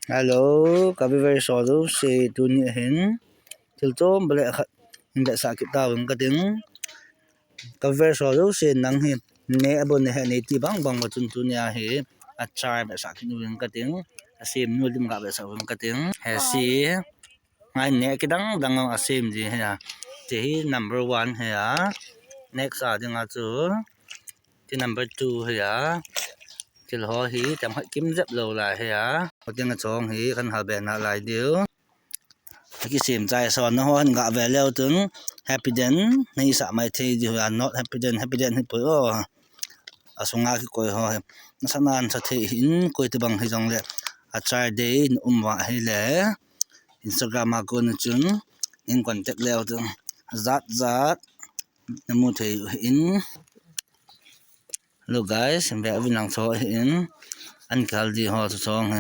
Hello, kabi very sorry se dunia hin. Tiltom bale hinda sakit tawang kading. Kabi very sorry se nang hin ne abon ne ne ti bang batun dunia hi achar ba sakit nuwing kading. Asim nu dim ga ba sakit kading. Ha si ngai ne kidang dang asim ji ha. Ti number 1 ha. Next ding a chu. Ti number 2 ha. Til ho hi tam kim zep lo la ha tiếng chong hi kan ha be na lai diu ki sim chai son no hon ga ve leo tung happy den nei sa mai the ji are not happy den hi po o asunga ki koi ho sanan sa the hin koi te bang hi jong le a chai day umwa hi le Instagram ma ko nu chun in contact leo tung zat namu the in Hello guys, I'm very winang so in Uncle di ho song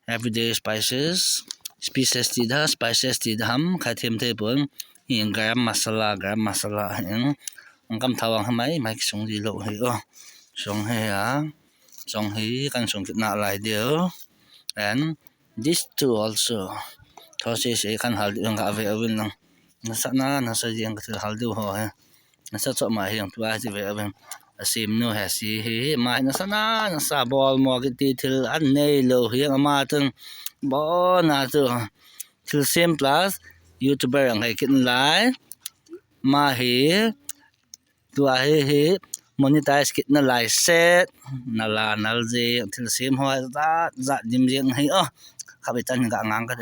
everyday spices spices ti da spices ti dam kha them the pon in garam masala in angkam thawang mai song di lo hi o song he a song hi kan song na lai dio and this too also those se kan hal ang ga ve awin nang na sa jeng ka hal du ho ha na sa cho ma hi ang tua ji ve awin asim no ha si hi mai na sa ball mo ki ti thil an nei lo hi ama tung bo na tu thil sim plus youtuber ang hai kin lai ma hi tua hi monetize kit na lai set na la nal je thil sim ho za dim jeng hi o khabitan ga ngang ka